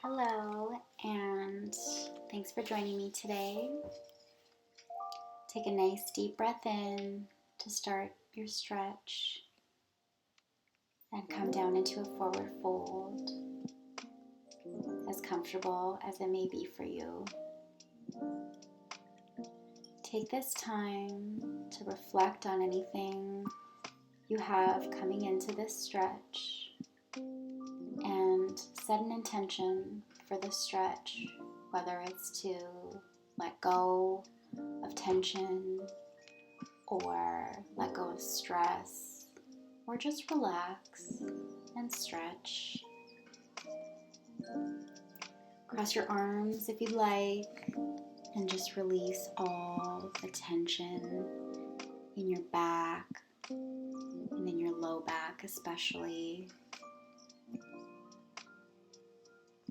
Hello, and thanks for joining me today. Take a nice deep breath in to start your stretch and come down into a forward fold, as comfortable as it may be for you. Take this time to reflect on anything you have coming into this stretch and set an intention for the stretch, whether it's to let go of tension or let go of stress or just relax and stretch. Cross your arms if you'd like and just release all the tension in your back and in your low back especially.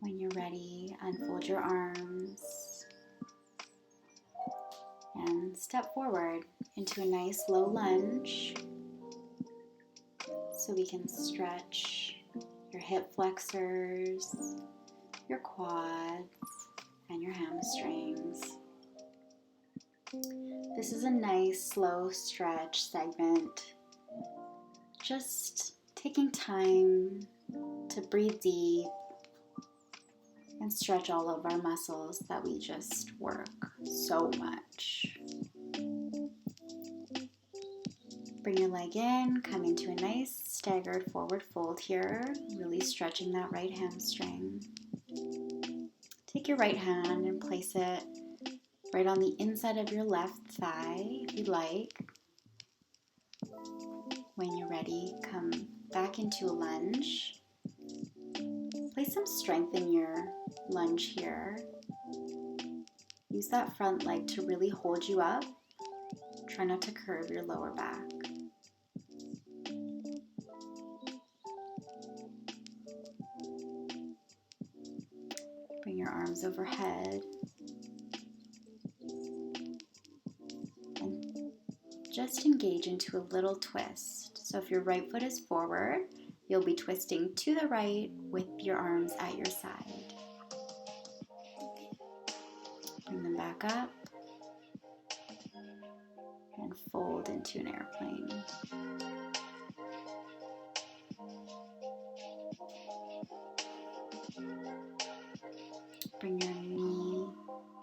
When you're ready, unfold your arms and step forward into a nice low lunge so we can stretch your hip flexors, your quads, and your hamstrings. This is a nice slow stretch segment, just taking time to breathe deep and stretch all of our muscles that we just work so much. Bring your leg in, come into a nice staggered forward fold here, really stretching that right hamstring. Take your right hand and place it right on the inside of your left thigh if you'd like. When you're ready, come back into a lunge. Place some strength in your lunge here. Use that front leg to really hold you up. Try not to curve your lower back. Bring your arms overhead. And just engage into a little twist. So if your right foot is forward, you'll be twisting to the right with your arms at your side. Bring them back up and fold into an airplane. Bring your knee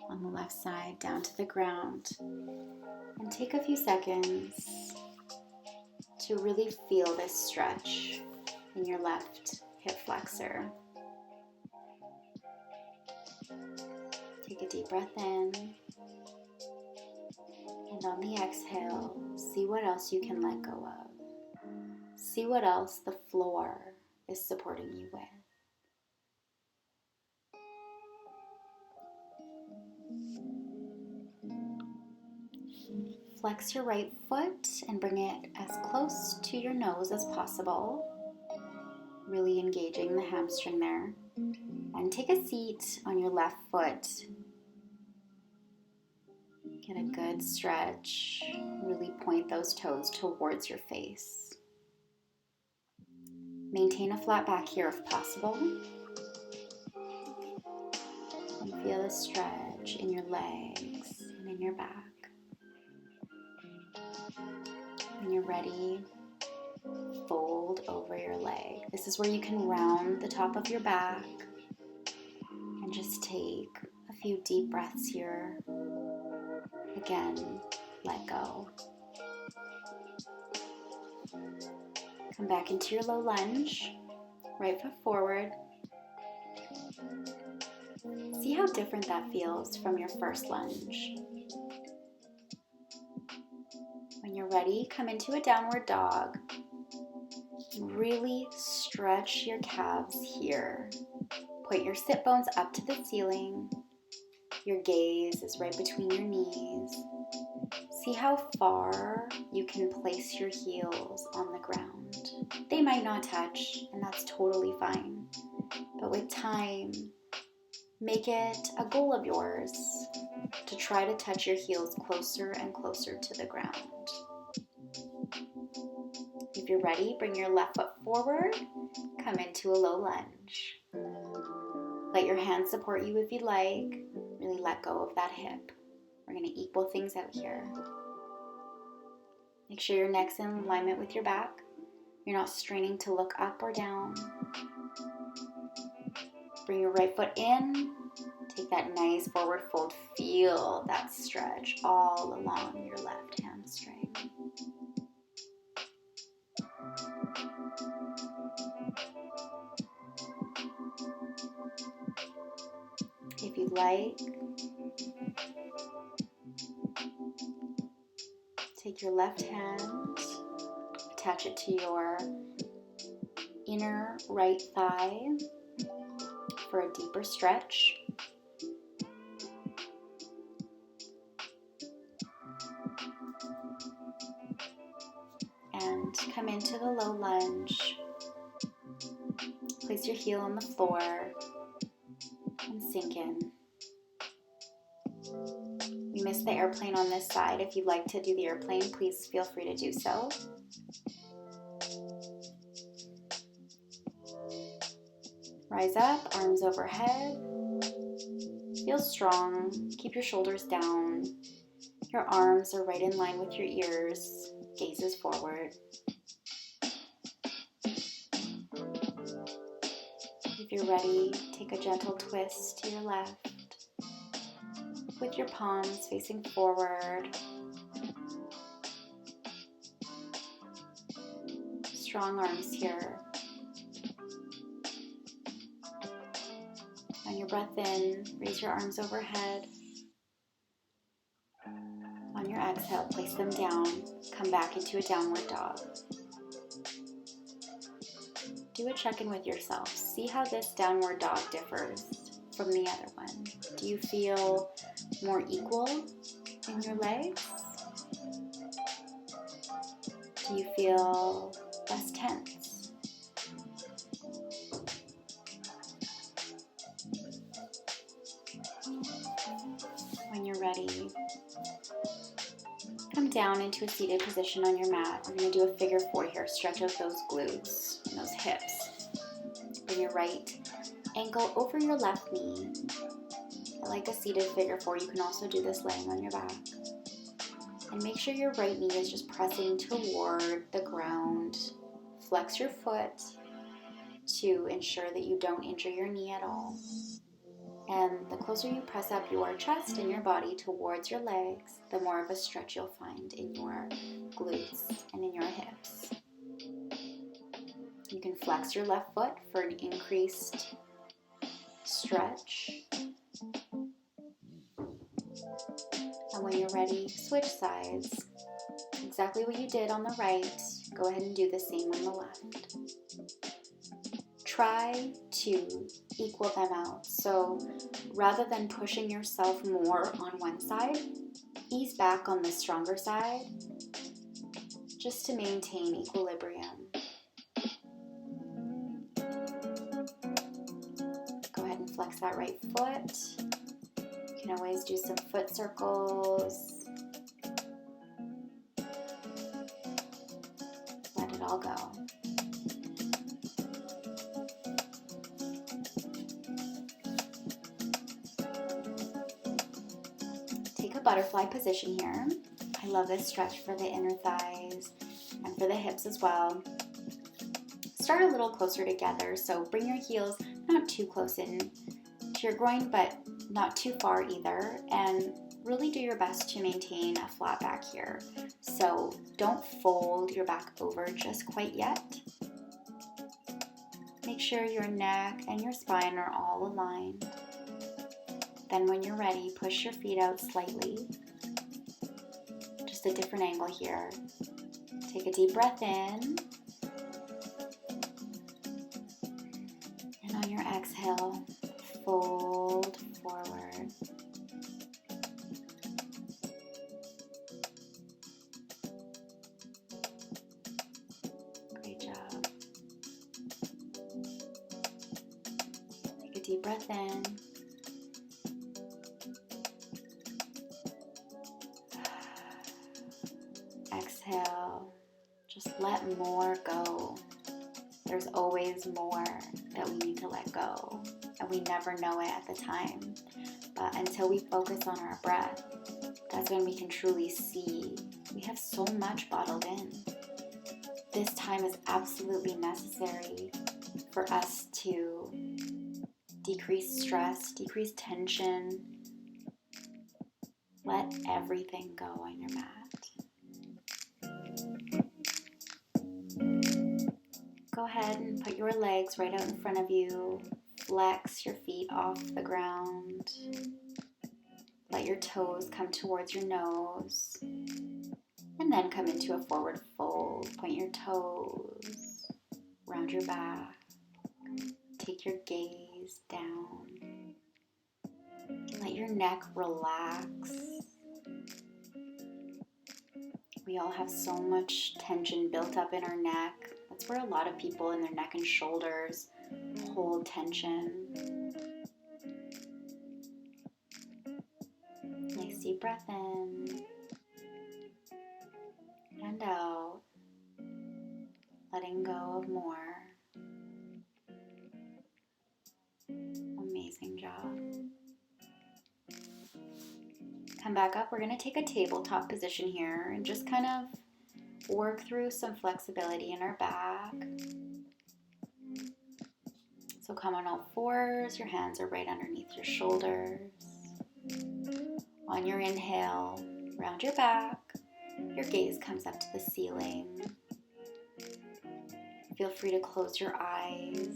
on the left side down to the ground and take a few seconds to really feel this stretch in your left hip flexor. Take a deep breath in, and on the exhale, see what else you can let go of. See what else the floor is supporting you with. Flex your right foot and bring it as close to your nose as possible, really engaging the hamstring there. And take a seat on your left foot. Get a good stretch. Really point those toes towards your face. Maintain a flat back here if possible. And feel the stretch in your legs and in your back. When you're ready, fold over your leg. This is where you can round the top of your back and just take a few deep breaths here. Again, let go. Come back into your low lunge, right foot forward. See how different that feels from your first lunge. When you're ready, come into a downward dog. Really stretch your calves here. Put your sit bones up to the ceiling. Your gaze is right between your knees. See how far you can place your heels on the ground. They might not touch, and that's totally fine. But with time, make it a goal of yours to try to touch your heels closer and closer to the ground. If you're ready, bring your left foot forward, come into a low lunge. Let your hands support you if you like. Really let go of that hip. We're going to equal things out here. Make sure your neck's in alignment with your back. You're not straining to look up or down. Bring your right foot in. Take that nice forward fold. Feel that stretch all along your left hamstring. If you'd like, take your left hand, attach it to your inner right thigh for a deeper stretch. And come into the low lunge. Place your heel on the floor and sink in. We missed the airplane on this side. If you'd like to do the airplane, please feel free to do so. Rise up, arms overhead. Feel strong. Keep your shoulders down. Your arms are right in line with your ears. Gaze is forward. If you're ready, take a gentle twist to your left with your palms facing forward. Strong arms here. On your breath in, raise your arms overhead. On your exhale, place them down. Come back into a downward dog. Do a check-in with yourself. See how this downward dog differs from the other one. Do you feel more equal in your legs? Do you feel less tense? When you're ready, come down into a seated position on your mat. We're going to do a figure four here. Stretch out those glutes and those hips. Bring your right ankle over your left knee. I like a seated figure four. You can also do this laying on your back. And make sure your right knee is just pressing toward the ground. Flex your foot to ensure that you don't injure your knee at all. And the closer you press up your chest and your body towards your legs, the more of a stretch you'll find in your glutes and in your hips. You can flex your left foot for an increased stretch. And when you're ready, switch sides. Exactly what you did on the right, go ahead and do the same on the left. Try to equal them out. So rather than pushing yourself more on one side, ease back on the stronger side just to maintain equilibrium. Go ahead and flex that right foot. You can always do some foot circles. Let it all go. Take a butterfly position here. I love this stretch for the inner thighs and for the hips as well. Start a little closer together, so bring your heels not too close in to your groin, but not too far either, and really do your best to maintain a flat back here. So don't fold your back over just quite yet. Make sure your neck and your spine are all aligned. Then when you're ready, push your feet out slightly. Just a different angle here. Take a deep breath in. And on your exhale, fold forward. Great job. Take a deep breath in. Exhale. Just let more go. There's always more that we need to let go and we never know it at the time. But until we focus on our breath, that's when we can truly see we have so much bottled in. This time is absolutely necessary for us to decrease stress, decrease tension. Let everything go on your mat. Go ahead and put your legs right out in front of you. Flex your feet off the ground. Let your toes come towards your nose. And then come into a forward fold. Point your toes, round your back. Take your gaze down. Let your neck relax. We all have so much tension built up in our neck. That's where a lot of people in their neck and shoulders hold tension. Nice deep breath in and out, letting go of more. Amazing job. Come back up. We're going to take a tabletop position here and just kind of work through some flexibility in our back. So come on all fours. Your hands are right underneath your shoulders. On your inhale, round your back. Your gaze comes up to the ceiling. Feel free to close your eyes.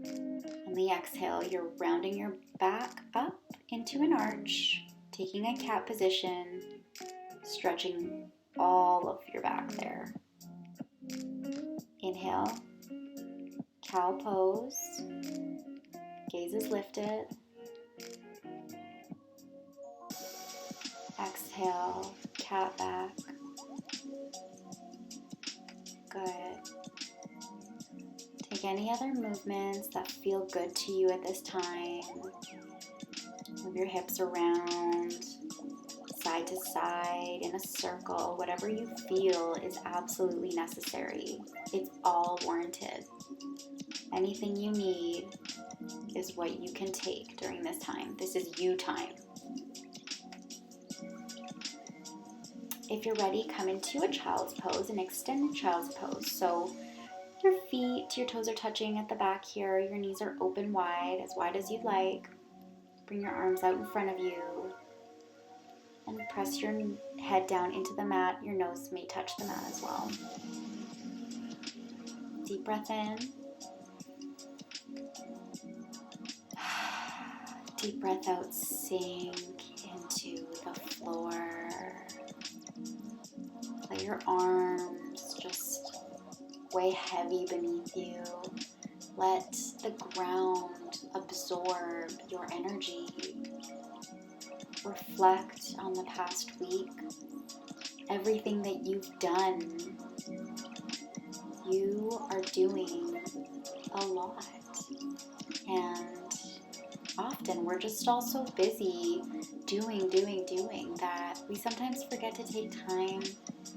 On the exhale, you're rounding your back up into an arch, taking a cat position, stretching all of your back there. Inhale, cow pose, gaze is lifted. Exhale, cat back. Good. Take any other movements that feel good to you at this time. Move your hips around, side to side, in a circle. Whatever you feel is absolutely necessary. It's all warranted. Anything you need is what you can take during this time. This is you time. If you're ready, come into a child's pose, an extended child's pose. So your feet, your toes are touching at the back here. Your knees are open wide as you'd like. Bring your arms out in front of you and press your head down into the mat. Your nose may touch the mat as well. Deep breath in. Deep breath out, sink into the floor. Let your arms just weigh heavy beneath you. Let the ground absorb your energy. Reflect on the past week. Everything that you've done. You are doing a lot. And often we're just all so busy doing that we sometimes forget to take time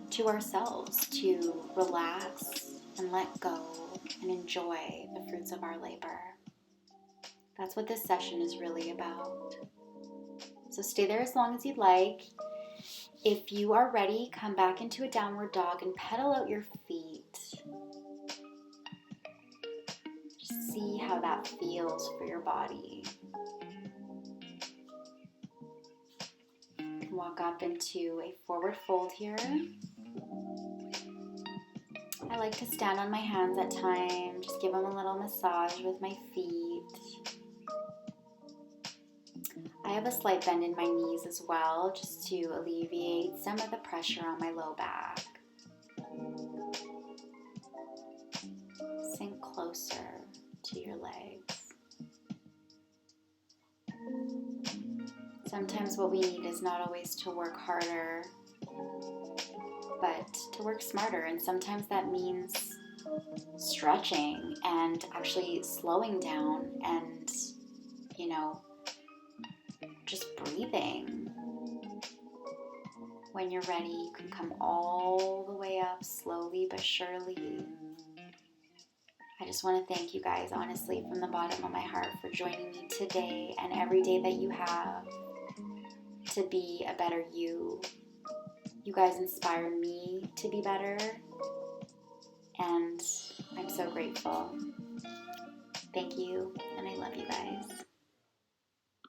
to ourselves to relax and let go and enjoy the fruits of our labor. That's what this session is really about. So stay there as long as you'd like. If you are ready, come back into a downward dog and pedal out your feet. Just see how that feels for your body. Walk up into a forward fold here. I like to stand on my hands at times, just give them a little massage with my feet. I have a slight bend in my knees as well, just to alleviate some of the pressure on my low back. Sink closer to your legs. Sometimes what we need is not always to work harder, but to work smarter. And sometimes that means stretching and actually slowing down and, just breathing. When you're ready, you can come all the way up slowly but surely. I just want to thank you guys, honestly, from the bottom of my heart for joining me today and every day that you have to be a better you. You guys inspire me to be better, and I'm so grateful. Thank you, and I love you guys.